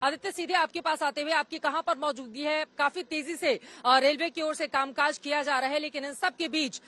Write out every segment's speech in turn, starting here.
आदित्य, सीधे आपके पास आते हुए, आपकी कहां पर मौजूदगी है? काफी तेजी से रेलवे की ओर से कामकाज किया जा रहा है, लेकिन इन सब के बीच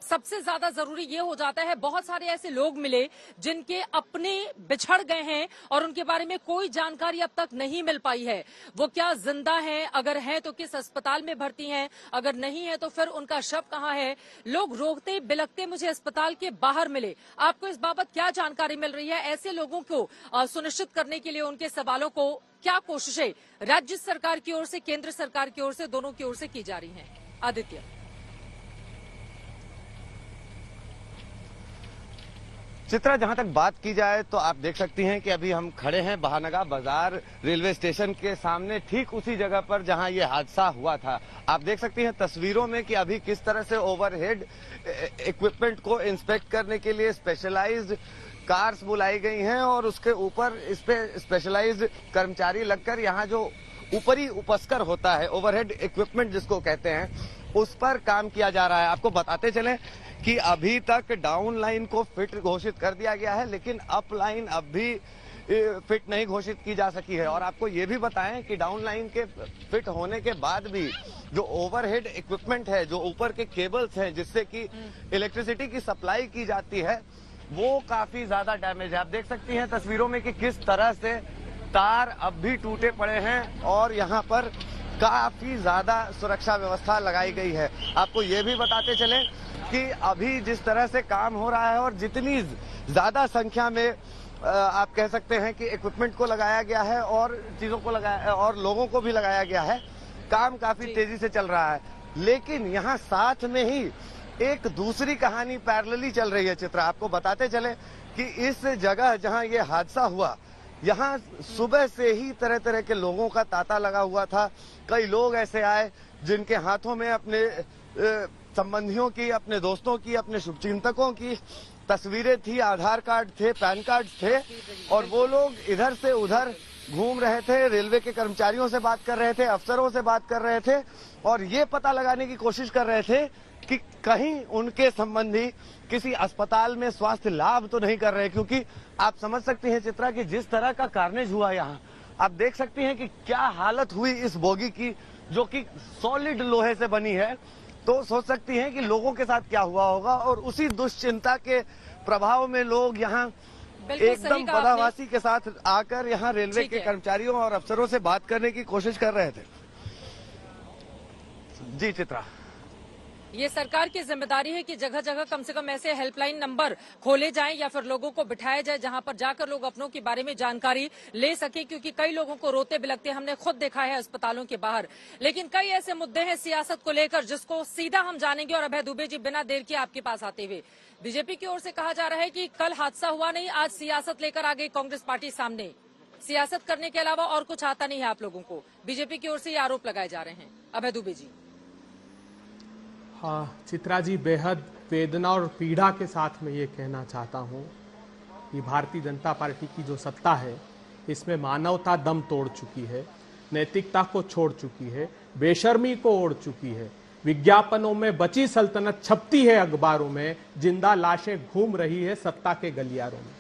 सबसे ज्यादा जरूरी ये हो जाता है, बहुत सारे ऐसे लोग मिले जिनके अपने बिछड़ गए हैं और उनके बारे में कोई जानकारी अब तक नहीं मिल पाई है। वो क्या जिंदा हैं? अगर हैं तो किस अस्पताल में भर्ती हैं? अगर नहीं है तो फिर उनका शव कहां है? लोग रोकते बिलखते मुझे अस्पताल के बाहर मिले। आपको इस बाबत क्या जानकारी मिल रही है? ऐसे लोगों को सुनिश्चित करने के लिए, उनके सवालों को क्या कोशिशें राज्य सरकार की ओर से, केंद्र सरकार की ओर से, दोनों की ओर से की जा रही हैं? आदित्य। चित्रा, जहां तक बात की जाए तो आप देख सकती हैं कि अभी हम खड़े हैं बहानगा बाजार रेलवे स्टेशन के सामने, ठीक उसी जगह पर जहां ये हादसा हुआ था। आप देख सकती हैं तस्वीरों में कि अभी किस तरह से ओवरहेड इक्विपमेंट को इंस्पेक्ट करने के लिए स्पेशलाइज्ड कार्स बुलाई गई हैं और उसके ऊपर इस पे स्पेशलाइज्ड कर्मचारी लगकर यहाँ जो ऊपरी उपस्कर होता है, ओवरहेड इक्विपमेंट जिसको कहते हैं, उस पर काम किया जा रहा है। आपको बताते चलें कि अभी तक डाउन लाइन को फिट घोषित कर दिया गया है, लेकिन अप लाइन अब भी फिट नहीं घोषित की जा सकी है। और आपको ये भी बताएं कि डाउन लाइन के फिट होने के बाद भी जो ओवरहेड इक्विपमेंट है, जो ऊपर के केबल्स हैं जिससे कि इलेक्ट्रिसिटी की सप्लाई की जाती है, वो काफी ज्यादा डैमेज है। आप देख सकती हैं तस्वीरों में कि किस तरह से तार अब भी टूटे पड़े हैं और यहाँ पर काफी ज्यादा सुरक्षा व्यवस्था लगाई गई है। आपको ये भी बताते चलें कि अभी जिस तरह से काम हो रहा है और जितनी ज्यादा संख्या में आप कह सकते हैं कि इक्विपमेंट को लगाया गया है और चीजों को लगाया और लोगों को भी लगाया गया है, काम काफी तेजी से चल रहा है। लेकिन यहाँ साथ में ही एक दूसरी कहानी पैरेलली चल रही है। चित्रा, आपको बताते चले कि इस जगह जहां ये हादसा हुआ, यहाँ सुबह से ही तरह तरह के लोगों का तांता लगा हुआ था। कई लोग ऐसे आए जिनके हाथों में अपने संबंधियों की, अपने दोस्तों की, अपने शुभचिंतकों की तस्वीरें थी, आधार कार्ड थे, पैन कार्ड थे, और वो लोग इधर से उधर घूम रहे थे, रेलवे के कर्मचारियों से बात कर रहे थे, अफसरों से बात कर रहे थे और ये पता लगाने की कोशिश कर रहे थे कि कहीं उनके संबंधी किसी अस्पताल में स्वास्थ्य लाभ तो नहीं कर रहे। क्योंकि आप समझ सकती हैं चित्रा कि जिस तरह का कार्नेज हुआ यहाँ, आप देख सकती हैं कि क्या हालत हुई इस बोगी की, जो कि सॉलिड लोहे से बनी है। तो सोच सकती हैं कि लोगों के साथ क्या हुआ होगा और उसी दुश्चिंता के प्रभाव में लोग यहाँ एकदम बदावासी के साथ आकर यहाँ रेलवे के कर्मचारियों और अफसरों से बात करने की कोशिश कर रहे थे। जी चित्रा, ये सरकार की जिम्मेदारी है कि जगह जगह कम से कम ऐसे हेल्पलाइन नंबर खोले जाएं या फिर लोगों को बिठाया जाए जहां पर जाकर लोग अपनों के बारे में जानकारी ले सके, क्योंकि कई लोगों को रोते बिलखते हमने खुद देखा है अस्पतालों के बाहर। लेकिन कई ऐसे मुद्दे हैं सियासत को लेकर जिसको सीधा हम जानेंगे। और अभय दुबे जी, बिना देर के आपके पास आते हुए, बीजेपी की ओर से कहा जा रहा है कि कल हादसा हुआ नहीं, आज सियासत लेकर आ गई कांग्रेस पार्टी सामने। सियासत करने के अलावा और कुछ आता नहीं है आप लोगों को, बीजेपी की ओर से ये आरोप लगाए जा रहे हैं। अभय दुबे जी। हाँ चित्रा जी, बेहद वेदना और पीड़ा के साथ मैं ये कहना चाहता हूँ कि भारतीय जनता पार्टी की जो सत्ता है, इसमें मानवता दम तोड़ चुकी है, नैतिकता को छोड़ चुकी है, बेशर्मी को ओढ़ चुकी है। विज्ञापनों में बची सल्तनत छपती है, अखबारों में जिंदा लाशें घूम रही है सत्ता के गलियारों में।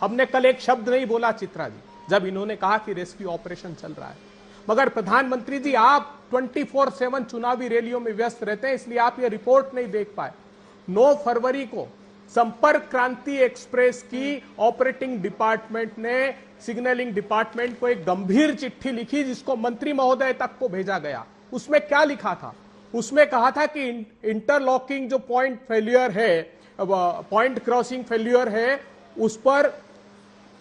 हमने कल एक शब्द नहीं बोला चित्रा जी, जब इन्होंने कहा कि रेस्क्यू ऑपरेशन चल रहा है। मगर प्रधानमंत्री जी, आप 24/7 चुनावी रैलियों में व्यस्त रहते हैं, इसलिए आप ये रिपोर्ट नहीं देख पाए। 9 फरवरी को संपर्क क्रांति एक्सप्रेस की ऑपरेटिंग डिपार्टमेंट ने सिग्नलिंग डिपार्टमेंट को एक गंभीर चिट्ठी लिखी, जिसको मंत्री महोदय तक को भेजा गया। उसमें क्या लिखा था? उसमें कहा था कि इंटरलॉकिंग जो पॉइंट फेल्यूर है, पॉइंट क्रॉसिंग फेल्यूर है, उस पर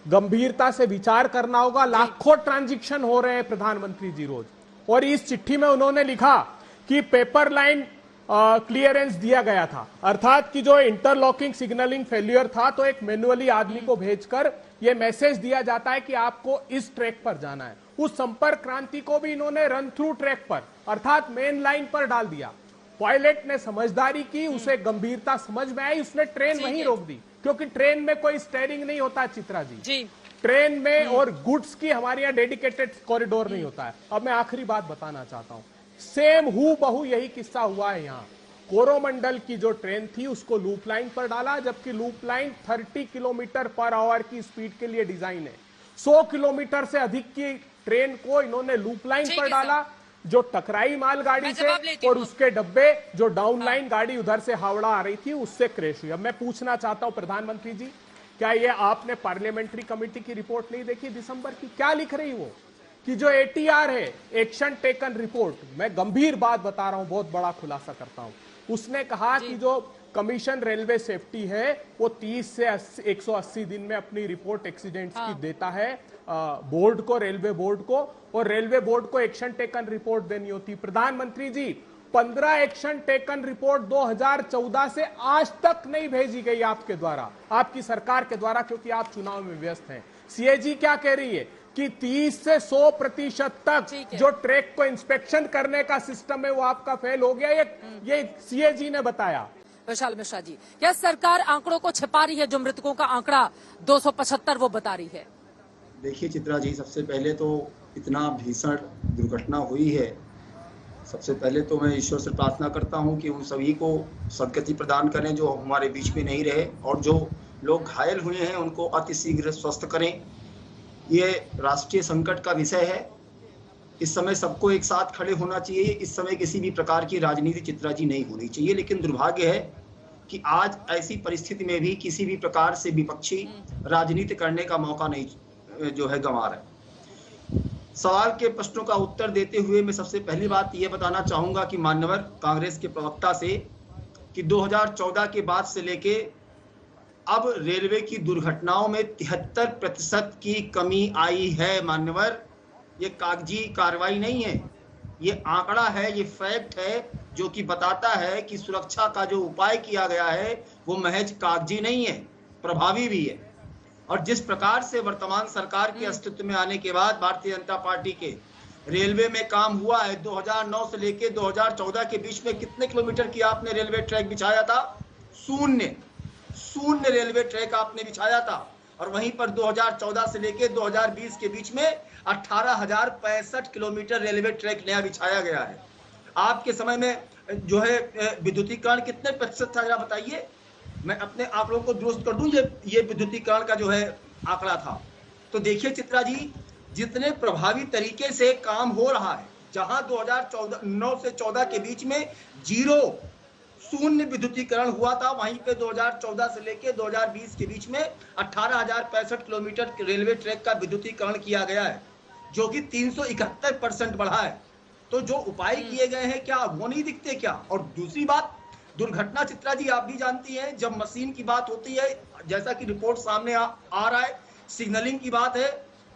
गंभीरता से विचार करना होगा। लाखों ट्रांजैक्शन हो रहे हैं प्रधानमंत्री जी रोज। और इस चिट्ठी में उन्होंने लिखा कि पेपर लाइन क्लियरेंस दिया गया था, अर्थात कि जो इंटरलॉकिंग सिग्नलिंग फेल्यूर था तो एक मैन्युअली आदमी को भेजकर यह मैसेज दिया जाता है कि आपको इस ट्रैक पर जाना है। उस संपर्क क्रांति को भी इन्होंने रन थ्रू ट्रैक पर, अर्थात मेन लाइन पर डाल दिया। पायलट ने समझदारी की, उसे गंभीरता समझ में आई, उसने ट्रेन वहीं रोक दी, क्योंकि ट्रेन में कोई स्टेयरिंग नहीं होता चित्रा जी। ट्रेन में और गुड्स की हमारे यहाँ डेडिकेटेड कॉरिडोर नहीं होता है। अब मैं आखिरी बात बताना चाहता हूं, सेम हूबहू यही किस्सा हुआ है यहाँ। कोरोमंडल की जो ट्रेन थी उसको लूप लाइन पर डाला, जबकि loop line 30 kilometre per hour की स्पीड के लिए डिजाइन है। 100 किलोमीटर से अधिक की ट्रेन को इन्होंने लूप लाइन ठीक पर है डाला, जो टकराई मालगाड़ी मैं से, जवाब लेती और हूँ। उसके डब्बे जो डाउन लाइन गाड़ी उधर से हावड़ा आ रही थी उससे क्रैश हुई। अब मैं पूछना चाहता हूं प्रधानमंत्री जी, क्या ये आपने पार्लियामेंट्री कमेटी की रिपोर्ट नहीं देखी दिसंबर की? क्या लिख रही वो कि जो एटीआर है, एक्शन टेकन रिपोर्ट, मैं गंभीर बात बता रहा हूं, बहुत बड़ा खुलासा करता हूं, उसने कहा कि जो कमीशन रेलवे सेफ्टी है वो 30 से 180 दिन में अपनी रिपोर्ट एक्सीडेंट्स की देता है बोर्ड को, रेलवे बोर्ड को, और रेलवे बोर्ड को एक्शन टेकन रिपोर्ट देनी होती। प्रधानमंत्री जी, 15 एक्शन टेकन रिपोर्ट 2014 से आज तक नहीं भेजी गई आपके द्वारा, आपकी सरकार के द्वारा, क्योंकि आप चुनाव में व्यस्त हैं। सीएजी क्या कह रही है कि 30 से 100% तक जो ट्रैक को इंस्पेक्शन करने का सिस्टम है वो आपका फेल हो गया, ये सीएजी ने बताया। विशाल मिश्रा जी, क्या सरकार आंकड़ों को छिपा रही है? जो मृतकों का आंकड़ा 275 वो बता रही है। देखिए चित्रा जी, सबसे पहले तो इतना भीषण दुर्घटना हुई है, सबसे पहले तो मैं ईश्वर से प्रार्थना करता हूं कि उन सभी को सद्गति प्रदान करें जो हमारे बीच में नहीं रहे, और जो लोग घायल हुए हैं उनको अतिशीघ्र स्वस्थ करें। ये राष्ट्रीय संकट का विषय है, इस समय सबको एक साथ खड़े होना चाहिए। इस समय किसी भी प्रकार की राजनीति चित्रा जी नहीं होनी चाहिए, लेकिन दुर्भाग्य है कि आज ऐसी परिस्थिति में भी किसी भी प्रकार से विपक्षी राजनीति करने का मौका नहीं जो है गंवा रहे। सवाल के प्रश्नों का उत्तर देते हुए मैं सबसे पहली बात यह बताना चाहूंगा कि मान्यवर कांग्रेस के प्रवक्ता से कि 2014 के बाद से लेके अब रेलवे की दुर्घटनाओं में 73% की कमी आई है। मान्यवर, ये कागजी कार्रवाई नहीं है, ये आंकड़ा है, ये फैक्ट है जो कि बताता है कि सुरक्षा का जो उपाय किया गया है वो महज कागजी नहीं है, प्रभावी भी है। और जिस प्रकार से वर्तमान सरकार के अस्तित्व में आने के बाद भारतीय जनता पार्टी के रेलवे में काम हुआ है, 2009 से लेके 2014 के बीच में कितने किलोमीटर की आपने रेलवे ट्रैक बिछाया था? शून्य रेलवे ट्रैक आपने बिछाया था। और वहीं पर 2014 से लेके 2020 के बीच में 18,065 किलोमीटर रेलवे ट्रैक नया बिछाया गया है। आपके समय में जो है विद्युतीकरण कितने प्रतिशत था, जरा बताइए, मैं अपने आंकड़ों को दुरुस्त कर दूं। ये विद्युतीकरण का जो है आंकड़ा था। तो देखिए चित्रा जी, जितने प्रभावी तरीके से काम हो रहा है, जहां 2009 से 14 के बीच में शून्य विद्युतीकरण हुआ था, वहीं पे 2014 से लेके 2020 के बीच में 18,065 किलोमीटर रेलवे ट्रैक का विद्युतीकरण किया गया है, जो कि 371% बढ़ा है। तो जो उपाय किए गए हैं क्या वो नहीं दिखते क्या? और दूसरी बात, दुर्घटना चित्रा जी आप भी जानती हैं, जब मशीन की बात होती है, जैसा कि रिपोर्ट सामने आ रहा है, सिग्नलिंग की बात है,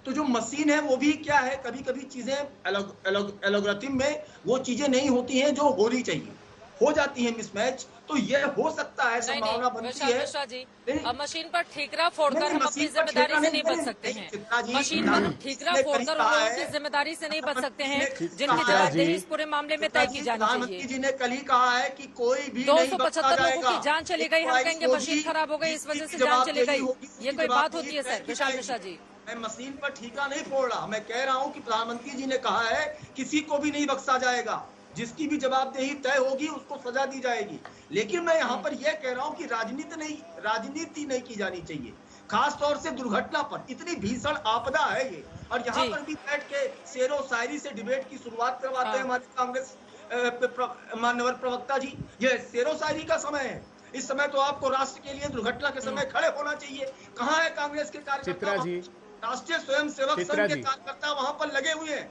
तो जो मशीन है वो भी क्या है, कभी कभी चीजें एल्गोरिथम में वो चीजें नहीं होती हैं जो होनी चाहिए, हो जाती है मिसमैच। तो ये हो सकता है, संभावना बनती है। मिश्रा जी, अब मशीन पर ठेकरा फोड़कर हम अपनी जिम्मेदारी से नहीं बच सकते हैं। मशीन पर हम ठेकरा फोड़कर उन लोगों की जिम्मेदारी से नहीं बच सकते हैं जिनकी जवाबदेही इस पूरे मामले में तय की जानी चाहिए। प्रधानमंत्री जी ने कल ही कहा है कि कोई भी 275 लोगों की जान चली गई, हम कहेंगे मशीन खराब हो गई, इस वजह से जान चली गई, ये कोई बात होती है सर? विशाल मिश्रा जी, मैं मशीन पर ठीका नहीं फोड़ रहा, मैं कह रहा हूं कि प्रधानमंत्री जी ने कहा है किसी को भी नहीं बख्शा जाएगा, जिसकी भी जवाबदेही तय होगी उसको सजा दी जाएगी। लेकिन मैं यहाँ पर यह कह रहा हूं कि राजनीति नहीं की जानी चाहिए, खास तौर से दुर्घटना पर। इतनी भीषण आपदा है ये, और यहाँ पर भी बैठ के शेरो शायरी से डिबेट की शुरुआत करवाते हैं हमारे कांग्रेस मान्यवर प्रवक्ता जी। ये शेरो शायरी का समय है, इस समय तो आपको राष्ट्र के लिए दुर्घटना के समय खड़े होना चाहिए। कहाँ है कांग्रेस के कार्यकर्ता? राष्ट्रीय स्वयंसेवक संघ के कार्यकर्ता वहां पर लगे हुए हैं।